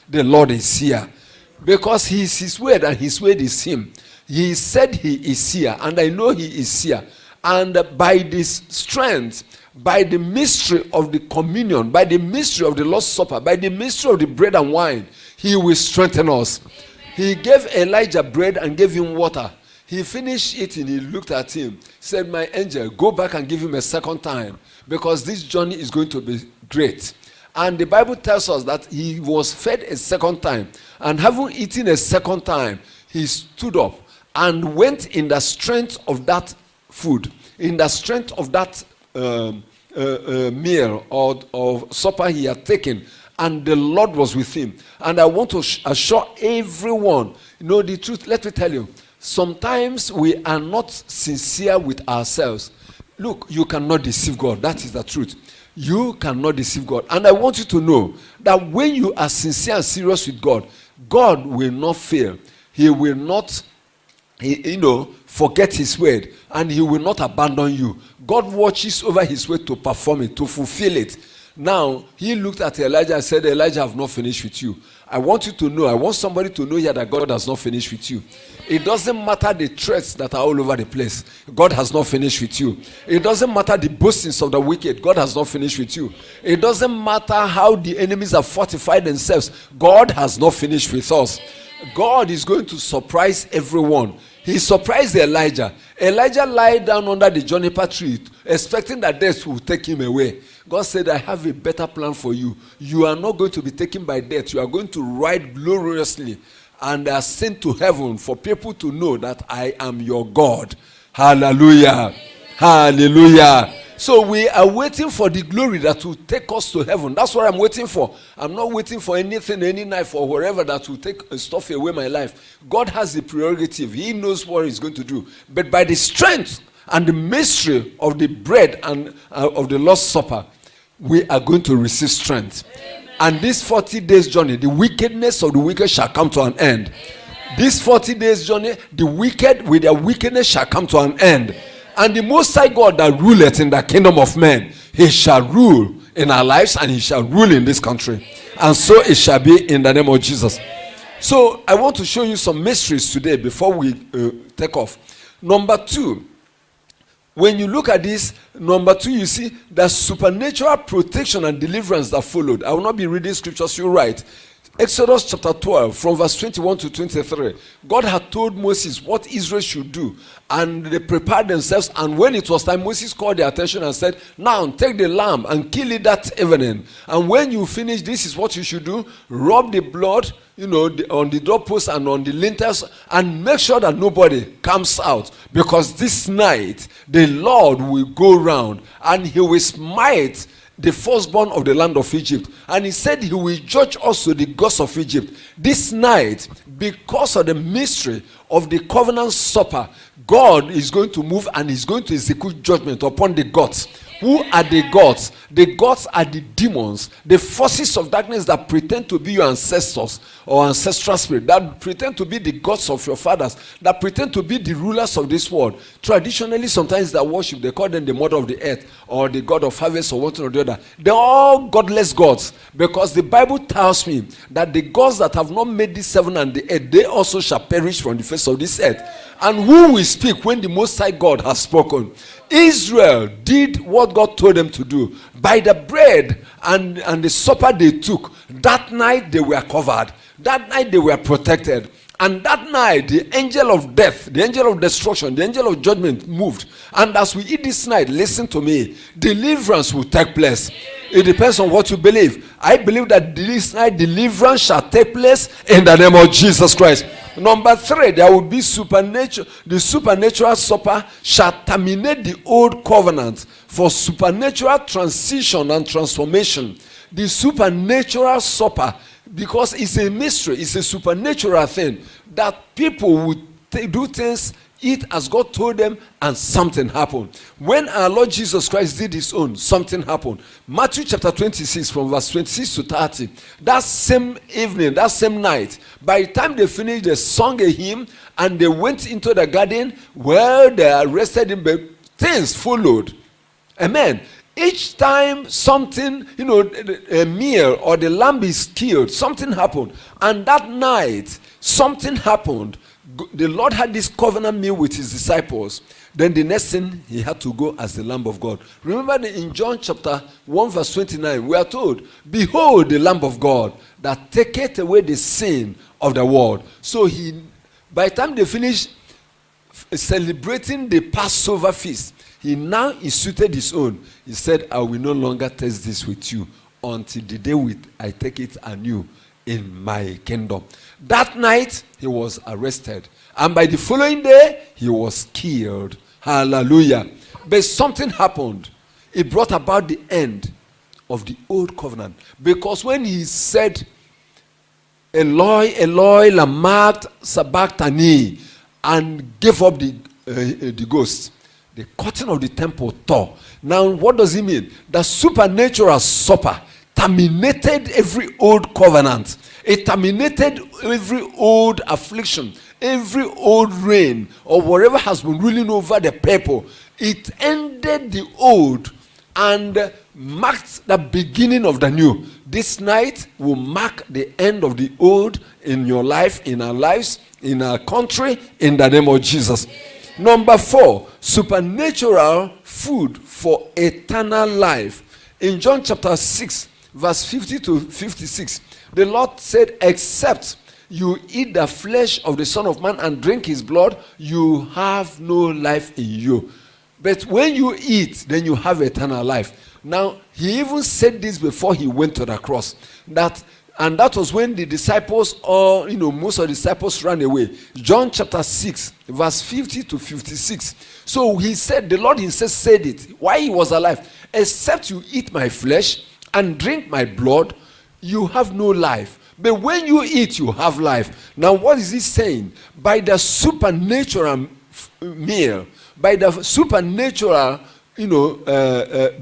the Lord is here. Because he is his word and his word is him. He said he is here, and I know he is here. And by this strength, by the mystery of the communion, by the mystery of the Lord's Supper, by the mystery of the bread and wine, he will strengthen us. Amen. He gave Elijah bread and gave him water. He finished eating, he looked at him, said, my angel, go back and give him a second time, because this journey is going to be great. And the Bible tells us that he was fed a second time, and having eaten a second time, he stood up and went in the strength of that food, in the strength of that meal or supper he had taken, and the Lord was with him. And I want to assure everyone, the truth. Let me tell you, sometimes we are not sincere with ourselves. Look, you cannot deceive God. That is the truth. You cannot deceive God. And I want you to know that when you are sincere and serious with God, God will not fail. He will not forget his word, and he will not abandon you. God watches over his word to perform it, to fulfill it. Now, he looked at Elijah and said, Elijah, I have not finished with you. I want you to know, I want somebody to know here that God has not finished with you. It doesn't matter the threats that are all over the place. God has not finished with you. It doesn't matter the boastings of the wicked. God has not finished with you. It doesn't matter how the enemies have fortified themselves. God has not finished with us. God is going to surprise everyone. He surprised Elijah. Elijah lied down under the juniper tree, expecting that death will take him away. God said, I have a better plan for you. You are not going to be taken by death. You are going to ride gloriously and are sent to heaven for people to know that I am your God. Hallelujah. Hallelujah. So we are waiting for the glory that will take us to heaven. That's what I'm waiting for. I'm not waiting for anything, any knife or whatever that will take stuff away my life. God has the prerogative. He knows what he's going to do. But by the strength and the mystery of the bread and of the Lord's Supper, we are going to receive strength. Amen. And this 40 days journey, the wickedness of the wicked shall come to an end. Amen. This 40 days journey, the wicked with their wickedness shall come to an end. And the Most High God that ruleth in the kingdom of men, he shall rule in our lives and he shall rule in this country. And so it shall be in the name of Jesus. So I want to show you some mysteries today before we take off. Number 2, when you look at this, number 2, you see the supernatural protection and deliverance that followed. I will not be reading scriptures, you're right. Exodus chapter 12, from verse 21 to 23. God had told Moses what Israel should do, and they prepared themselves. And when it was time, Moses called their attention and said, now take the lamb and kill it that evening. And when you finish, this is what you should do. Rub the blood, on the doorpost and on the lintels, and make sure that nobody comes out. Because this night, the Lord will go round and he will smite the firstborn of the land of Egypt. And he said he will judge also the gods of Egypt. This night, because of the mystery of the covenant supper, God is going to move and is going to execute judgment upon the gods. Who are the gods? The gods are the demons, the forces of darkness that pretend to be your ancestors or ancestral spirit, that pretend to be the gods of your fathers, that pretend to be the rulers of this world. Traditionally, sometimes they worship, they call them the mother of the earth or the god of harvest or one thing or the other. They're all godless gods, because the Bible tells me that the gods that have not made this heaven and the earth, they also shall perish from the face of this earth. And who will speak when the Most High God has spoken? Israel did what God told them to do. By the bread and the supper they took, that night they were covered. That night they were protected. And that night, the angel of death, the angel of destruction, the angel of judgment moved. And as we eat this night, listen to me, deliverance will take place. It depends on what you believe. I believe that this night deliverance shall take place in the name of Jesus Christ. Number 3, there will be supernatural. The supernatural supper shall terminate the old covenant for supernatural transition and transformation. The supernatural supper, because it's a mystery, it's a supernatural thing, that people would do things, eat as God told them, and something happened. When our Lord Jesus Christ did his own, something happened. Matthew chapter 26, from verse 26 to 30, that same evening, that same night, by the time they finished, they sung a hymn, and they went into the garden where they arrested him, but things followed. Amen. each time something, a meal or the lamb is killed, something happened. And that night, something happened. The Lord had this covenant meal with his disciples. Then the next thing, he had to go as the Lamb of God. Remember in John chapter 1 verse 29, we are told, behold the Lamb of God that taketh away the sin of the world. So by the time they finished celebrating the Passover feast, he now instituted his own. He said, I will no longer taste this with you until the day I take it anew in my kingdom. That night, he was arrested. And by the following day, he was killed. Hallelujah. But something happened. It brought about the end of the old covenant. Because when he said, Eloi, Eloi, lama sabachthani, and gave up the ghost, the curtain of the temple tore. Now, what does it mean? The supernatural supper terminated every old covenant. It terminated every old affliction, every old reign, or whatever has been ruling over the people. It ended the old and marked the beginning of the new. This night will mark the end of the old in your life, in our lives, in our country, in the name of Jesus. Number 4, supernatural food for eternal life. In John chapter 6, verse 50 to 56, the Lord said, except you eat the flesh of the Son of Man and drink his blood, you have no life in you. But when you eat, then you have eternal life. Now, he even said this before he went to the cross. And that was when the disciples, most of the disciples ran away. John chapter 6, verse 50 to 56. So he said, the Lord himself said it, while he was alive, except you eat my flesh and drink my blood, you have no life. But when you eat, you have life. Now, what is he saying? By the supernatural meal, by the supernatural,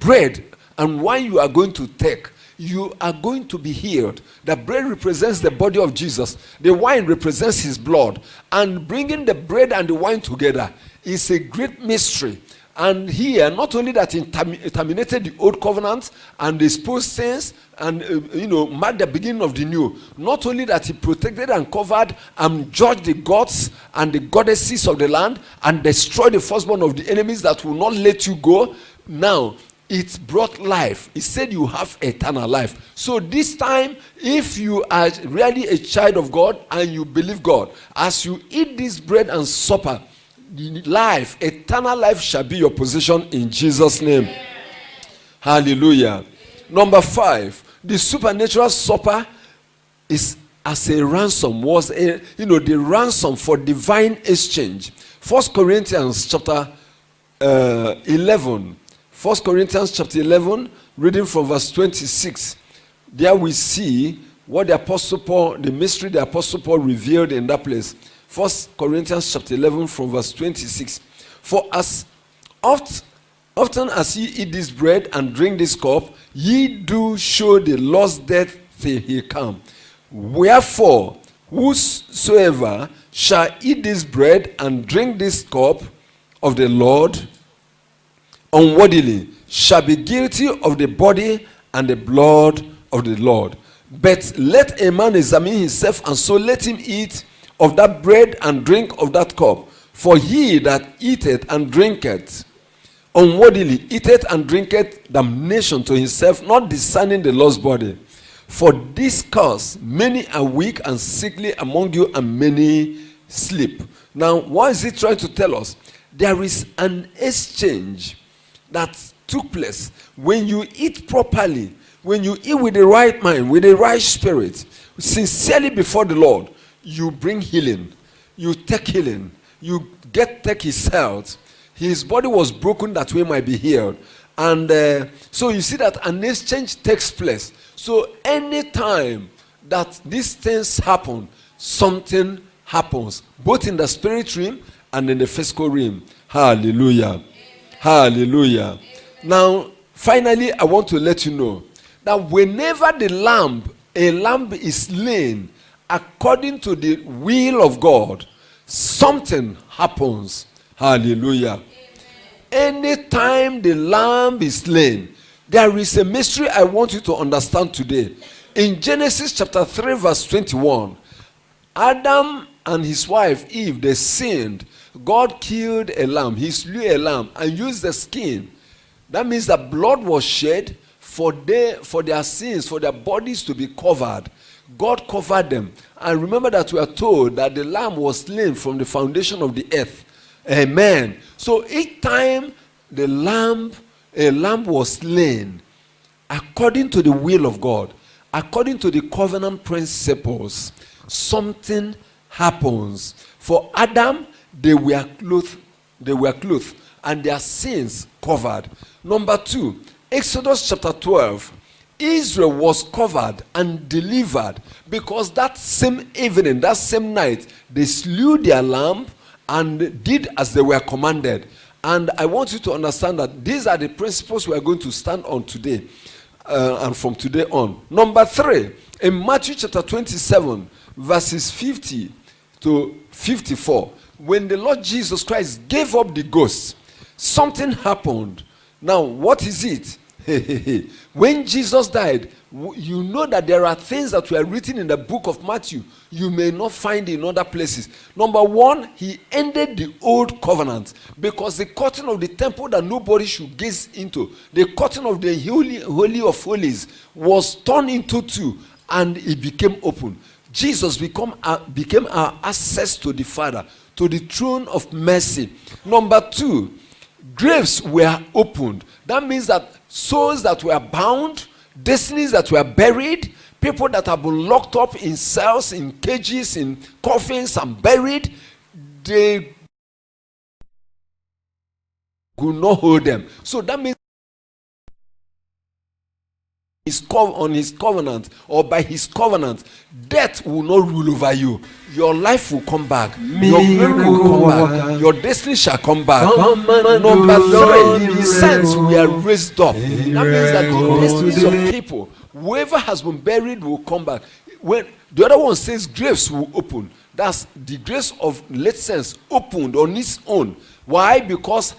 bread and wine you are going to take, you are going to be healed. The bread represents the body of Jesus. The wine represents his blood. And bringing the bread and the wine together is a great mystery. And here, not only that it terminated the old covenant and exposed sins and, marked the beginning of the new. Not only that he protected and covered and judged the gods and the goddesses of the land and destroyed the firstborn of the enemies that will not let you go. Now, it brought life. It said you have eternal life. So this time, if you are really a child of God and you believe God, as you eat this bread and supper, life, eternal life shall be your possession in Jesus' name. Amen. Hallelujah. Number 5, the supernatural supper is as a ransom, was the ransom for divine exchange. 1 Corinthians chapter 11. 1 Corinthians chapter 11, reading from verse 26. There we see what the Apostle Paul, the mystery the Apostle Paul revealed in that place. 1 Corinthians chapter 11 from verse 26. For as often as ye eat this bread and drink this cup, ye do show the Lord's death till he come. Wherefore, whosoever shall eat this bread and drink this cup of the Lord unworthily shall be guilty of the body and the blood of the Lord. But let a man examine himself, and so let him eat of that bread and drink of that cup. For he that eateth and drinketh unworthily eateth and drinketh damnation to himself, not discerning the Lord's body. For this cause many are weak and sickly among you, and many sleep. Now, what is he trying to tell us? There is an exchange that took place when you eat properly, when you eat with the right mind, with the right spirit, sincerely before the Lord. You bring healing. You take healing. You take his health. His body was broken that we might be healed. And so you see that an exchange takes place. So anytime that these things happen, something happens, both in the spirit realm and in the physical realm. Hallelujah. Amen. Hallelujah. Amen. Now, finally, I want to let you know that whenever a lamb is slain according to the will of God, something happens. Hallelujah. Amen. Anytime the lamb is slain, There is a mystery I want you to understand today. In Genesis chapter 3 verse 21, Adam and his wife Eve, they sinned. God killed a lamb. He slew a lamb and used the skin. That means that blood was shed for their sins, for their bodies to be covered. God covered them. And remember that we are told that the lamb was slain from the foundation of the earth. Amen. So each time a lamb was slain, according to the will of God, according to the covenant principles, something happens. For Adam, they were clothed, and their sins covered. Number 2, Exodus chapter 12, Israel was covered and delivered because that same evening, that same night, they slew their lamb and did as they were commanded. And I want you to understand that these are the principles we are going to stand on today and from today on. Number 3, in Matthew chapter 27, verses 50 to 54, when the Lord Jesus Christ gave up the ghost, something happened. Now, what is it? When Jesus died, you know that there are things that were written in the book of Matthew you may not find in other places. Number 1, he ended the old covenant because the curtain of the temple that nobody should gaze into, the curtain of the holy of holies, was torn into two and it became open. Jesus became our access to the Father, to the throne of mercy. Number 2, graves were opened. That means that souls that were bound, destinies that were buried, people that have been locked up in cells, in cages, in coffins and buried, they could not hold them. So that means on his covenant, or by his covenant, death will not rule over you. Your life will come back. Your glory will come back. Your destiny shall come back. Number 3, saints were raised up. That means that the destinies of people, whoever has been buried, will come back. When the other one says graves will open, that's the graves of late saints opened on its own. Why? Because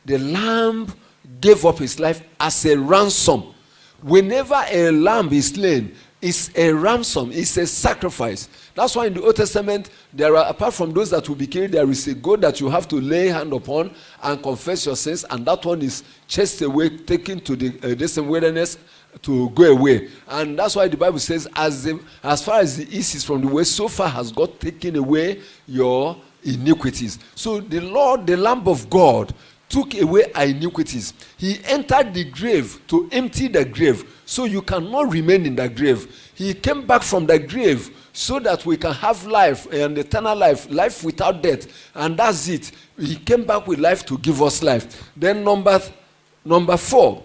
the Lamb gave up his life as a ransom. Whenever a lamb is slain, it's a ransom, it's a sacrifice. That's why in the Old Testament, there are, apart from those that will be killed, there is a goat that you have to lay hand upon and confess your sins, and that one is chased away, taken to the distant wilderness to go away. And that's why the Bible says, as far as the east is from the west, so far has God taken away your iniquities. So the Lord, the Lamb of God, took away our iniquities. He entered the grave to empty the grave, so you cannot remain in the grave. He came back from the grave so that we can have life and eternal life, life without death. And that's it. He came back with life to give us life. Then number 4,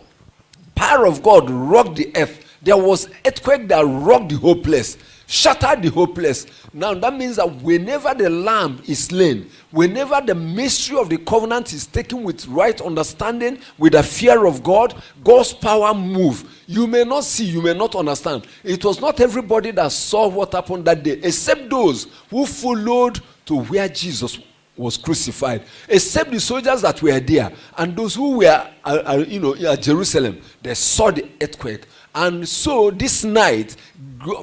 power of God rocked the earth. There was earthquake that rocked the whole place, shattered the whole place. Now that means that whenever the lamb is slain, whenever the mystery of the covenant is taken with right understanding, with the fear of God, God's power moves. You may not see, you may not understand. It was not everybody that saw what happened that day, except those who followed to where Jesus was crucified, except the soldiers that were there and those who were at Jerusalem. They saw the earthquake. And so this night,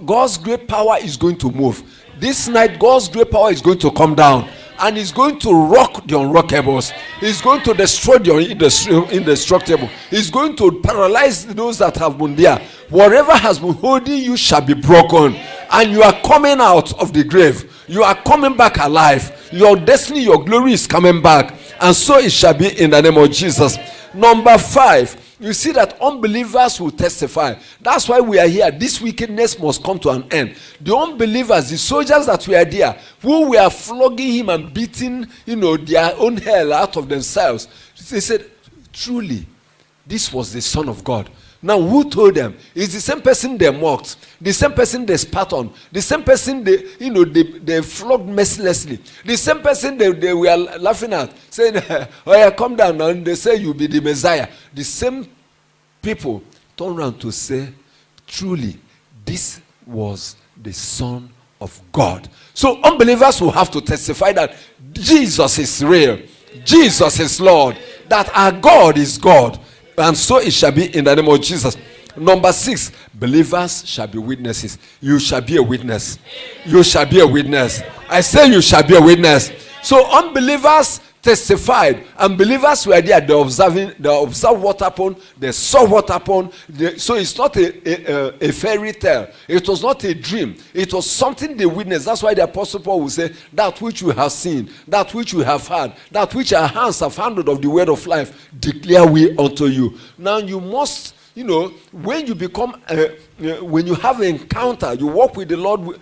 God's great power is going to move. This night, God's great power is going to come down. And he's going to rock the unrockables. He's going to destroy the indestructible. He's going to paralyze those that have been there. Whatever has been holding you shall be broken. And you are coming out of the grave. You are coming back alive. Your destiny, your glory is coming back. And so it shall be in the name of Jesus. Number 5. You see that unbelievers will testify. That's why we are here. This wickedness must come to an end. The unbelievers, the soldiers that were there, who were flogging him and beating, their own hell out of themselves, they said, truly, this was the Son of God. Now, who told them? It's the same person they mocked, the same person they spat on, the same person they flogged mercilessly, the same person they were laughing at, saying, "Oh yeah, come down," and they say you'll be the Messiah. The same people turned around to say, "Truly, this was the Son of God." So unbelievers will have to testify that Jesus is real, Jesus is Lord, that our God is God. And so it shall be in the name of Jesus. Number 6, believers shall be witnesses. You shall be a witness. You shall be a witness. I say you shall be a witness. So unbelievers testified. Unbelievers were there. They observed what happened. They saw what happened. So it's not a fairy tale. It was not a dream. It was something they witnessed. That's why the Apostle Paul will say, that which we have seen, that which we have heard, that which our hands have handled of the word of life, declare we unto you. Now you must, when you become, when you have an encounter, you walk with the Lord,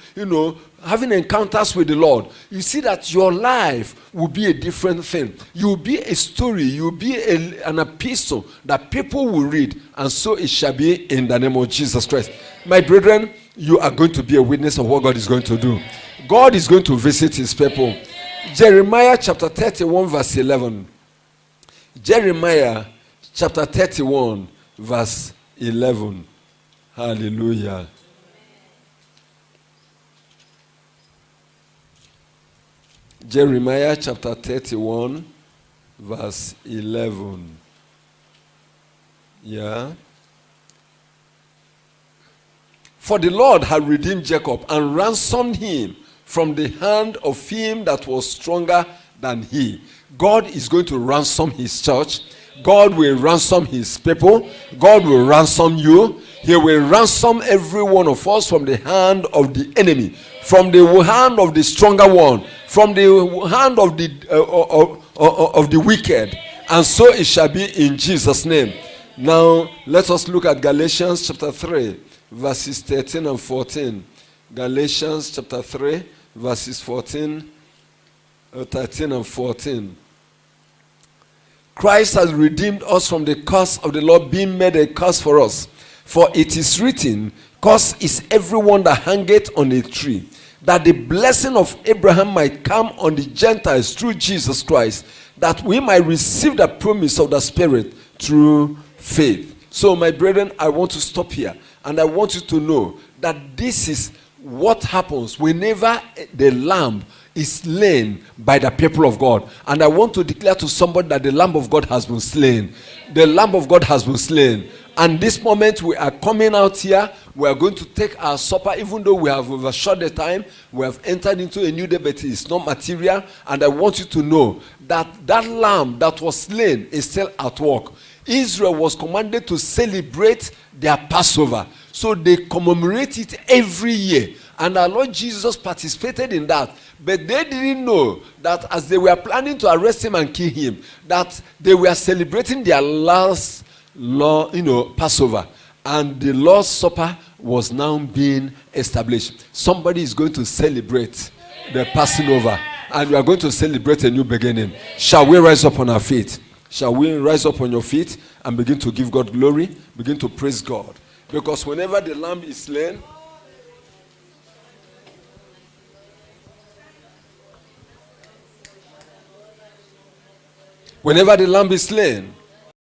having encounters with the Lord, you see that your life will be a different thing. You will be a story, you will be an epistle that people will read, and so it shall be in the name of Jesus Christ. My brethren, you are going to be a witness of what God is going to do. God is going to visit his people. Jeremiah chapter 31 verse 11. Jeremiah chapter 31 verse 11. Hallelujah. Jeremiah chapter 31 verse 11. Yeah. For the Lord had redeemed Jacob and ransomed him from the hand of him that was stronger than he. God is going to ransom his church. God will ransom his people. God will ransom you. He will ransom every one of us from the hand of the enemy, from the hand of the stronger one, from the hand of the wicked. And so it shall be in Jesus' name. Now, let us look at Galatians chapter 3, verses 13 and 14. Galatians chapter 3, verses 13 and 14. Christ has redeemed us from the curse of the law, being made a curse for us. For it is written, cursed is everyone that hangeth on a tree, that the blessing of Abraham might come on the Gentiles through Jesus Christ, that we might receive the promise of the Spirit through faith. So, my brethren, I want to stop here, and I want you to know that this is what happens whenever the lamb is slain by the people of God. And I want to declare to somebody that the Lamb of God has been slain. The Lamb of God has been slain. And this moment we are coming out here, we are going to take our supper, even though we have overshot the time, we have entered into a new day, but it's not material. And I want you to know that that lamb that was slain is still at work. Israel was commanded to celebrate their Passover. So they commemorate it every year. And our Lord Jesus participated in that. But they didn't know that as they were planning to arrest him and kill him, that they were celebrating their last Passover. And the Lord's Supper was now being established. Somebody is going to celebrate the passing over. And we are going to celebrate a new beginning. Shall we rise up on our feet? Shall we rise up on your feet and begin to give God glory? Begin to praise God. Because whenever the lamb is slain, whenever the lamb is slain,